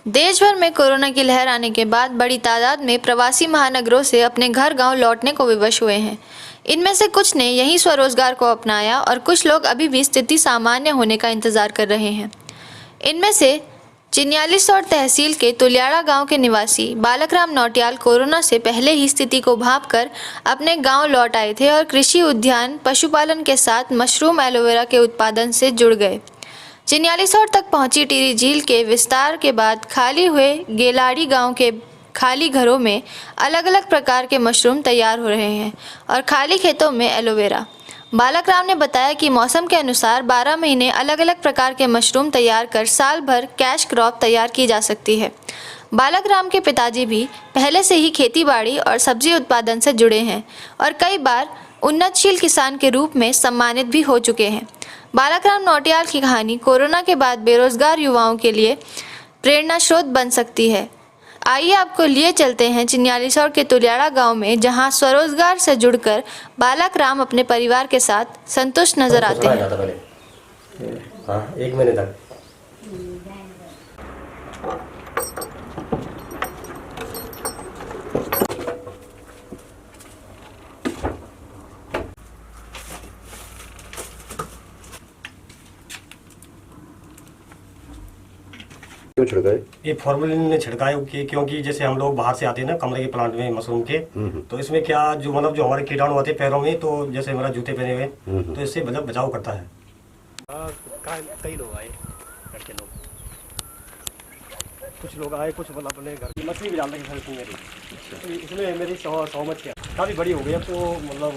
देश भर में कोरोना की लहर आने के बाद बड़ी तादाद में प्रवासी महानगरों से अपने घर गांव लौटने को विवश हुए हैं। इनमें से कुछ ने यहीं स्वरोजगार को अपनाया और कुछ लोग अभी भी स्थिति सामान्य होने का इंतजार कर रहे हैं। इनमें से चिन्यालीसौड़ तहसील के तुलियाड़ा गांव के निवासी बालकराम नौटियाल कोरोना से पहले ही स्थिति को भांपकर अपने गांव लौट आए थे और कृषि उद्यान पशुपालन के साथ मशरूम एलोवेरा के उत्पादन से जुड़ गए। चिन्यालीसौड़ तक पहुंची टिहरी झील के विस्तार के बाद खाली हुए गेलाड़ी गांव के खाली घरों में अलग अलग प्रकार के मशरूम तैयार हो रहे हैं और खाली खेतों में एलोवेरा। बालकराम ने बताया कि मौसम के अनुसार 12 महीने अलग अलग प्रकार के मशरूम तैयार कर साल भर कैश क्रॉप तैयार की जा सकती है। बालकराम के पिताजी भी पहले से ही खेतीबाड़ी और सब्जी उत्पादन से जुड़े हैं और कई बार उन्नतशील किसान के रूप में सम्मानित भी हो चुके हैं। बालकराम नौटियाल की कहानी कोरोना के बाद बेरोजगार युवाओं के लिए प्रेरणा स्रोत बन सकती है। आइए आपको लिए चलते हैं चिन्यालीसौड़ के तुलियाड़ा गांव में, जहां स्वरोजगार से जुड़कर बालकराम अपने परिवार के साथ संतुष्ट नजर आते हैं। हाँ, 1 महीने तक क्यों छिड़काए? ये फॉर्मेलिन ने छिड़काए क्योंकि जैसे हम लोग बाहर से आते हैं ना कमरे के प्लांट में मशरूम के, तो इसमें क्या जो मतलब जो हमारे कीटाणु आते हैं पैरों में, तो जैसे हमारा जूते पहने हुए तो इससे मतलब बचाव करता है। कई लोग आए, घर के लोग, कुछ लोग आए, कुछ मतलब अपने घर की मछली भी डालने की खरीद मेरी, इसमें मेरी 100 मछलियाँ काफ़ी बड़ी हो गई अब तो, मतलब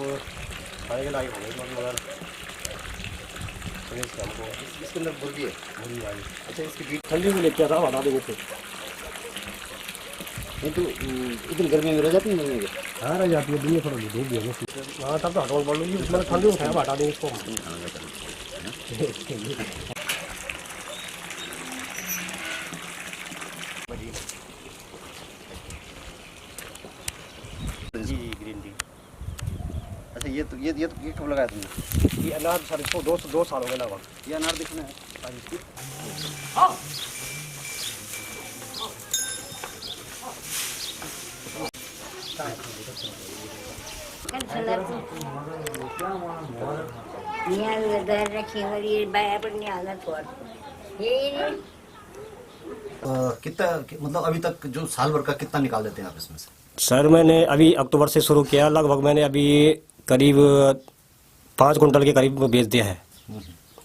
खाने के लायक हो गई, मगर हमको इसके अंदर मुर्गी है, मुर्गी आई। अच्छा, इसकी बीज ठंडी में लेके आता हूँ, हटा देंगे फिर नहीं तो इतनी गर्मी में रह जाती है मुर्गी? हाँ, रह जाती है, दुनिया थोड़ा धूप भी है। हाँ, तब तो हटवा पड़ लूँगी, उसमें ठंडी में खाया हटा देंगे इसको। जी, ग्रीन टी। अच्छा, ये कब लगाया तुमने? ये अनार सर इसको 2 साल हो गए लगभग। ये अनार दिखना है। कितना मतलब अभी तक जो साल भर का कितना निकाल देते हैं आप इसमें से? सर मैंने अभी अक्टूबर से शुरू किया, लगभग मैंने अभी करीब 5 कुंटल के करीब बेच दिया है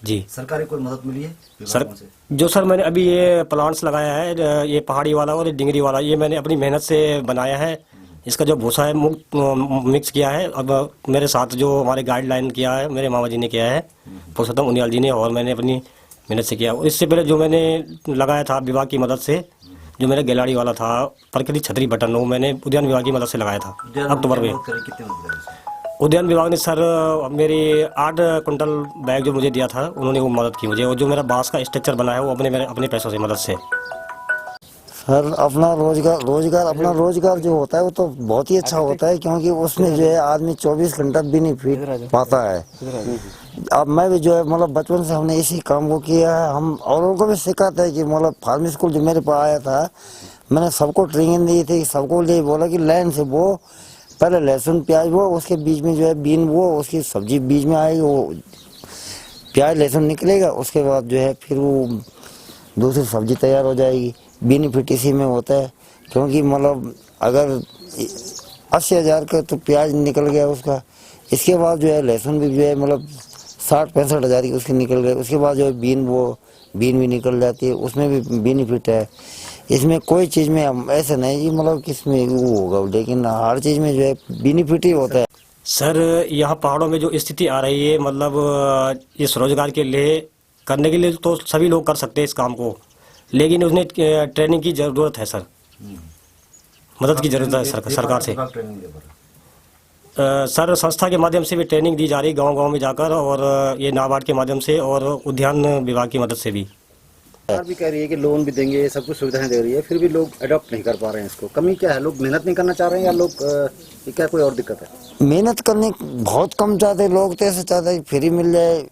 जी। सरकारी कोई मदद मिली है सर से? जो सर मैंने अभी ये प्लांट्स लगाया है, ये पहाड़ी वाला और डिंगरी वाला, ये मैंने अपनी मेहनत से बनाया है। इसका जो भूसा है मिक्स किया है। अब मेरे साथ जो हमारे गाइडलाइन किया है मेरे मामा जी ने किया है, पुरुषोत्तम उनियाल जी ने, और मैंने अपनी मेहनत से किया। इससे पहले जो मैंने लगाया था विभाग की मदद से, जो मेरा गेलाड़ी वाला था प्रकृति छतरी बटन, वो मैंने उद्यान विभाग की मदद से लगाया था अक्टूबर में। उद्यान विभाग ने सर मेरी 8 कुंटल बैग जो मुझे दिया था, उन्होंने वो मदद की मुझे, और जो मेरा बांस का स्ट्रक्चर बना है वो अपने पैसों से मदद से। सर अपना रोजगार जो होता है वो तो बहुत ही अच्छा होता है, क्योंकि उसमें जो है आदमी 24 घंटा भी नहीं पी पाता है। अब मैं भी जो है मतलब बचपन से हमने इसी काम को किया है। हम औरों को भी सिखाते हैं कि मतलब फार्म स्कूल जो मेरे पास आया था, मैंने सबको ट्रेनिंग दी थी, सबको ये बोला कि लाइन से वो पहले लहसुन प्याज वो, उसके बीच में जो है बीन वो, उसकी सब्जी बीज में आएगी, वो प्याज लहसुन निकलेगा, उसके बाद जो है फिर वो दूसरी सब्जी तैयार हो जाएगी। बेनिफिट इसी में होता है, क्योंकि मतलब अगर 80,000 का तो प्याज निकल गया उसका, इसके बाद जो है लहसुन भी जो है मतलब 60-65 हज़ार की उसकी निकल गई, उसके बाद जो है बीन भी निकल जाती है, उसमें भी बेनिफिट है। इसमें कोई चीज़ में हम ऐसा नहीं जी मतलब किसमें वो होगा, लेकिन हर चीज़ में जो है बेनिफिट ही होता है। सर यहाँ पहाड़ों में जो स्थिति आ रही है, मतलब इस रोजगार के लिए करने के लिए तो सभी लोग कर सकते हैं इस काम को, लेकिन उसने ट्रेनिंग की जरूरत है सर, मदद की जरूरत है सरकार से। सर संस्था के माध्यम से भी ट्रेनिंग दी जा रही है गांव-गांव में जाकर, और ये नाबार्ड के माध्यम से और उद्यान विभाग की मदद से भी। सरकार भी कह रही है कि लोन भी देंगे, सब कुछ सुविधाएं दे रही है, फिर भी लोग अडॉप्ट नहीं कर पा रहे हैं इसको। कमी क्या है? लोग मेहनत नहीं करना चाह रहे हैं या लोग क्या कोई और दिक्कत है? मेहनत करने बहुत कम चाहते लोग, तो ऐसे चाहते हैं फ्री मिल जाए,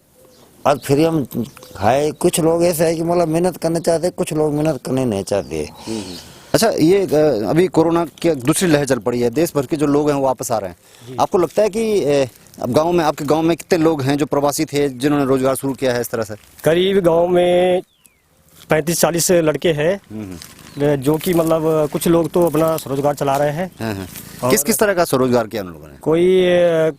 और फिर हम खाए। कुछ लोग ऐसे है कि मतलब मेहनत करना चाहते, कुछ लोग मेहनत करने नहीं चाहते। अच्छा, ये अभी कोरोना की दूसरी लहर चल पड़ी है, देश भर के जो लोग हैं वो वापस आ रहे हैं। आपको लगता है कि अब गांव में, आपके गांव में कितने लोग हैं जो प्रवासी थे जिन्होंने रोजगार शुरू किया है इस तरह से? करीब गांव में 35-40 लड़के हैं जो कि मतलब कुछ लोग तो अपना स्वरोजगार चला रहे हैं। हाँ। किस किस तरह का स्वरोजगार किया उन लोगों ने? कोई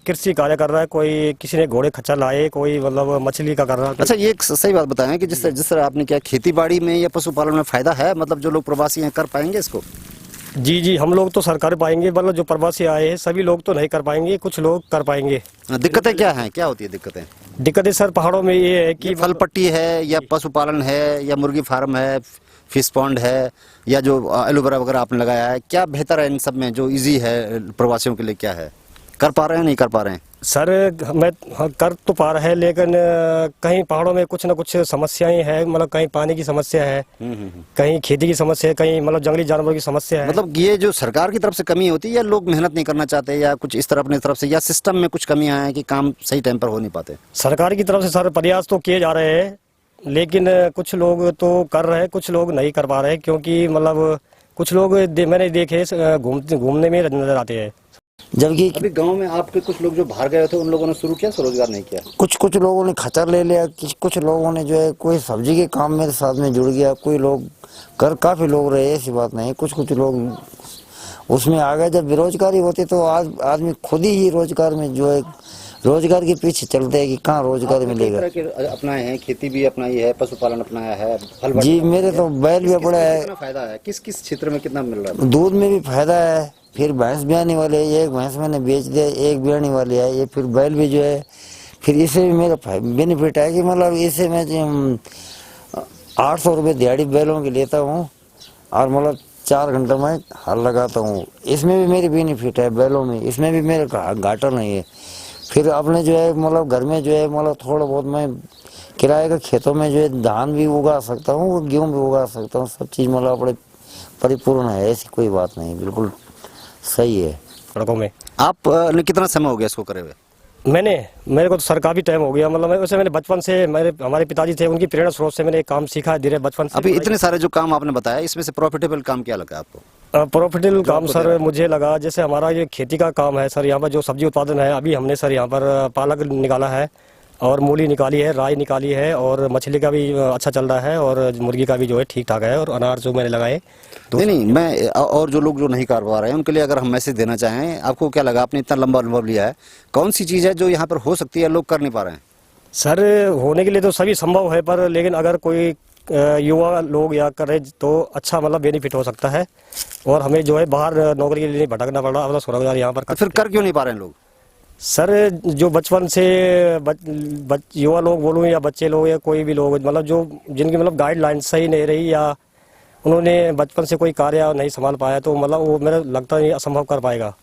कृषि कार्य कर रहा है, कोई किसी ने घोड़े खच्चर लाए, कोई मतलब मछली का कर रहा है। अच्छा, ये एक सही बात बताएं कि जिस तरह आपने किया, खेती बाड़ी में या पशुपालन में फायदा है? मतलब जो लोग प्रवासी हैं कर पाएंगे इसको? जी, हम लोग तो सर कर पाएंगे, मतलब जो प्रवासी आए हैं सभी लोग तो नहीं कर पाएंगे, कुछ लोग कर पाएंगे। दिक्कतें क्या हैं, क्या होती है दिक्कतें? दिक्कतें सर पहाड़ों में ये है कि फल पट्टी है या पशुपालन है या मुर्गी फार्म है, फिश पॉन्ड है, या जो एलोवेरा वगैरह आपने लगाया है, क्या बेहतर है इन सब में जो इजी है प्रवासियों के लिए? क्या है, कर पा रहे हैं नहीं कर पा रहे हैं? सर मैं कर तो पा रहा है, लेकिन कहीं पहाड़ों में कुछ ना कुछ समस्याएं हैं। मतलब कहीं पानी की समस्या है, कहीं खेती की समस्या है, कहीं मतलब जंगली जानवरों की समस्या है। मतलब ये जो सरकार की तरफ से कमी होती है या लोग मेहनत नहीं करना चाहते या कुछ इस तरह अपनी तरफ से, या सिस्टम में कुछ कमियां हैं कि काम सही टाइम पर हो नहीं पाते? सरकार की तरफ से सर प्रयास तो किए जा रहे हैं, लेकिन कुछ लोग तो कर रहे हैं, कुछ लोग नहीं कर पा रहे हैं, क्योंकि मतलब कुछ लोग मैंने देखे घूमने में नजर आते हैं। जबकि अभी गांव में आपके कुछ लोग जो बाहर गए थे उन लोगों ने शुरू किया, स्वरोजगार नहीं किया? कुछ लोगों ने खच्चर ले लिया, कुछ लोगों ने जो है कोई सब्जी के काम मेरे साथ में जुड़ गया, कोई लोग काफी लोग रहे, ऐसी बात नहीं। कुछ लोग उसमें आ गए। जब बेरोजगारी होती तो आज आदमी खुद ही रोजगार में जो है रोजगार के पीछे चलते हैं कि कहाँ रोजगार मिलेगा। अपनाए हैं, खेती भी अपनाई है, पशुपालन अपनाया है, फल जी मेरे तो बैल भी पड़ा है। कितना फायदा है, किस किस क्षेत्र में कितना मिल रहा है? दूध में भी फायदा है, फिर भैंस ब्याने वाले, एक भैंस मैंने बेच दिया, एक ब्याने वाली है ये, फिर बैल भी जो है, फिर इससे भी मेरा बेनिफिट है कि मतलब इससे मैं 800 रुपये दिहाड़ी बैलों की लेता हूँ और मतलब 4 घंटे में हल लगाता हूँ। इसमें भी मेरी बेनिफिट है बैलों में, इसमें भी मेरा घाटा नहीं है। फिर अपने जो है मतलब घर में जो है मतलब थोड़ा बहुत मैं किराए के खेतों में जो है धान भी उगा सकता हूँ, गेहूँ भी उगा सकता हूँ, सब चीज़ मतलब अपने परिपूर्ण है, ऐसी कोई बात नहीं, बिल्कुल सही है। सड़कों में आप ने कितना समय हो गया इसको करे हुए? मेरे को तो सर काफी टाइम हो गया। मतलब वैसे मैंने बचपन से, हमारे पिताजी थे, उनकी प्रेरणा स्रोत से मैंने एक काम सीखा धीरे बचपन से। अभी इतने सारे जो काम आपने बताया, इसमें से प्रॉफिटेबल काम क्या लगा आपको? प्रॉफिटेबल काम सर मुझे लगा जैसे हमारा ये खेती का काम है सर, यहाँ पर जो सब्जी उत्पादन है, अभी हमने सर यहाँ पर पालक निकाला है और मूली निकाली है, राई निकाली है, और मछली का भी अच्छा चल रहा है, और मुर्गी का भी जो है ठीक ठाक है, और अनार जो मैंने लगाए। तो नहीं, मैं और जो लोग जो नहीं कर पा रहे हैं उनके लिए अगर हम मैसेज देना चाहें, आपको क्या लगा? आपने इतना लंबा अनुभव लिया है, कौन सी चीज़ है जो यहाँ पर हो सकती है लोग कर नहीं पा रहे हैं? सर होने के लिए तो सभी संभव है, पर लेकिन अगर कोई युवा लोग या करे तो अच्छा मतलब बेनिफिट हो सकता है, और हमें जो है बाहर नौकरी के लिए नहीं भटकना पड़ रहा, अपना स्वरोजगार यहाँ पर। फिर कर क्यों नहीं पा रहे हैं लोग? सर जो बचपन से युवा लोग बोलूँ या बच्चे लोग या कोई भी लोग, मतलब जो जिनकी मतलब गाइडलाइन सही नहीं रही, या उन्होंने बचपन से कोई कार्य नहीं संभाल पाया, तो मतलब वो मेरा लगता है असंभव कर पाएगा।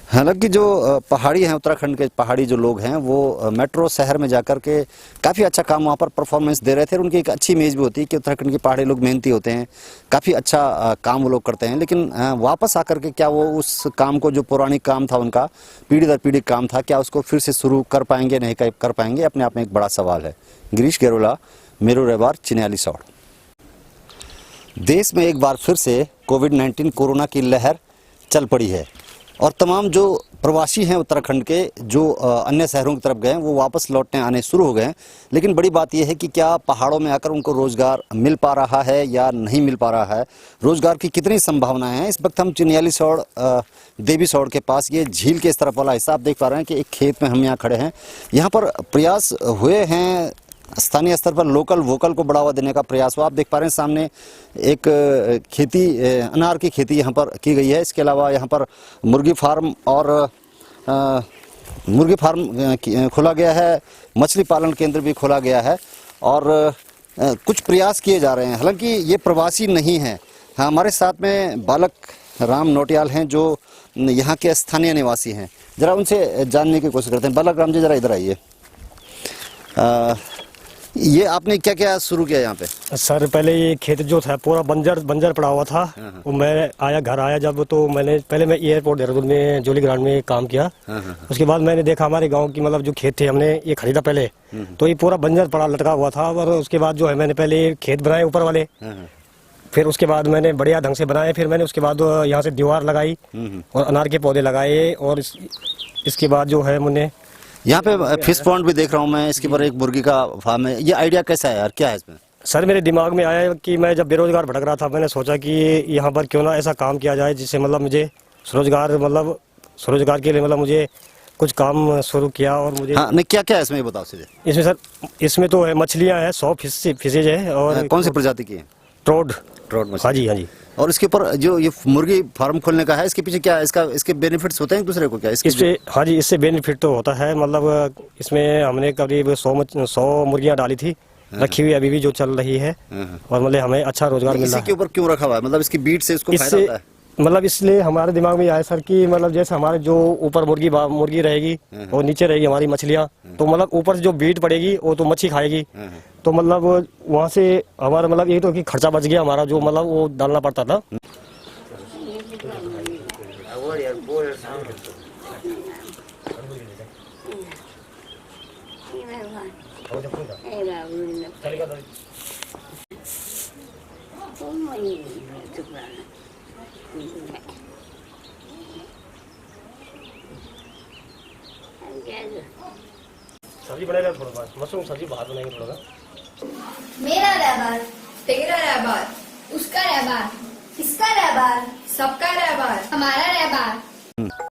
हालांकि जो पहाड़ी हैं, उत्तराखंड के पहाड़ी जो लोग हैं, वो मेट्रो शहर में जाकर के काफ़ी अच्छा काम वहाँ पर परफॉर्मेंस दे रहे थे, और उनकी एक अच्छी इमेज भी होती है कि उत्तराखंड के पहाड़ी लोग मेहनती होते हैं, काफ़ी अच्छा काम वो लोग करते हैं। लेकिन वापस आकर के क्या वो उस काम को, जो पौराणिक काम था उनका, पीढ़ी दर पीढ़ी काम था, क्या उसको फिर से शुरू कर पाएंगे नहीं कर पाएंगे, अपने आप में एक बड़ा सवाल है। गिरीश गेरोला, मेरू रेवार, चिन्यालीसौड़। देश में एक बार फिर से कोविड-19 कोरोना की लहर चल पड़ी है, और तमाम जो प्रवासी हैं उत्तराखंड के, जो अन्य शहरों की तरफ गए, वो वापस लौटने आने शुरू हो गए हैं। लेकिन बड़ी बात यह है कि क्या पहाड़ों में आकर उनको रोजगार मिल पा रहा है या नहीं मिल पा रहा है, रोजगार की कितनी संभावनाएं हैं। इस वक्त हम चिन्यालीसौड़ देवीसौड़ के पास, ये झील के इस तरफ वाला हिस्सा आप देख पा रहे हैं कि एक खेत में हम यहाँ खड़े हैं। यहाँ पर प्रयास हुए हैं स्थानीय स्तर पर लोकल वोकल को बढ़ावा देने का प्रयास हुआ। आप देख पा रहे हैं सामने एक खेती, अनार की खेती यहाँ पर की गई है। इसके अलावा यहाँ पर मुर्गी फार्म खोला गया है, मछली पालन केंद्र भी खोला गया है, और कुछ प्रयास किए जा रहे हैं। हालांकि ये प्रवासी नहीं हैं। हमारे साथ में बालक राम नोटियाल हैं जो यहाँ के स्थानीय निवासी हैं। जरा उनसे जानने की कोशिश करते हैं। बालक राम जी, जरा इधर आइए। ये आपने क्या क्या शुरू किया यहाँ पे? सर पहले ये खेत जो था पूरा बंजर बंजर पड़ा हुआ था। वो मैं आया घर आया जब तो मैं एयरपोर्ट देहरादून में जोली ग्राउंड में काम किया। उसके बाद मैंने देखा हमारे गांव की मतलब जो खेत थे हमने ये खरीदा पहले तो ये पूरा बंजर पड़ा लटका हुआ था। और उसके बाद जो है मैंने पहले खेत बनाए ऊपर वाले, फिर उसके बाद मैंने बढ़िया ढंग से बनाए, फिर मैंने उसके बाद यहाँ से दीवार लगाई और अनार के पौधे लगाए। और इसके बाद जो है मैंने यहाँ पे फिश पॉन्ड भी देख रहा हूँ मैं, इसके ऊपर एक मुर्गी का फार्म है। ये आइडिया कैसा है यार, क्या है इसमें? सर मेरे दिमाग में आया कि मैं जब बेरोजगार भटक रहा था मैंने सोचा कि यहाँ पर क्यों ना ऐसा काम किया जाए जिससे मतलब मुझे स्वरोजगार के लिए मतलब मुझे कुछ काम शुरू किया। और मुझे हाँ नहीं, क्या क्या है इसमें ये बताओ सीधे। इसमें सर इसमें तो है मछलियाँ हैं, 100 फिशेज है। और कौन सी प्रजाति की है? ट्रोड मछली। हाँ जी हाँ जी। और इसके ऊपर जो ये मुर्गी फार्म खोलने का है, इसके पीछे क्या है, इसके बेनिफिट्स होते हैं एक दूसरे को क्या इससे हाँ जी इससे बेनिफिट तो होता है। मतलब इसमें हमने करीब 100 मुर्गियाँ डाली थी, रखी हुई अभी भी जो चल रही है। और मतलब हमें अच्छा रोजगार मिल रहा है। इसके ऊपर क्यों रखा हुआ है, मतलब इसकी बीट से इसको फायदा होता है? मतलब इसलिए हमारे दिमाग में आया सर कि मतलब जैसे हमारे जो ऊपर मुर्गी रहेगी और नीचे रहेगी हमारी मछलियाँ, तो मतलब ऊपर से जो बीट पड़ेगी वो तो मच्छी खाएगी। तो मतलब वहाँ से हमारा मतलब ये तो कि खर्चा बच गया हमारा, जो मतलब वो डालना पड़ता था। सब्जी बनाएगा थोड़ा बहुत, मशरूम सब्जी बाहर बनाएंगे थोड़ा। मेरा रहबर, तेरा रहबर, उसका रहबर, इसका रहबर, सबका रहबर, हमारा रहबर।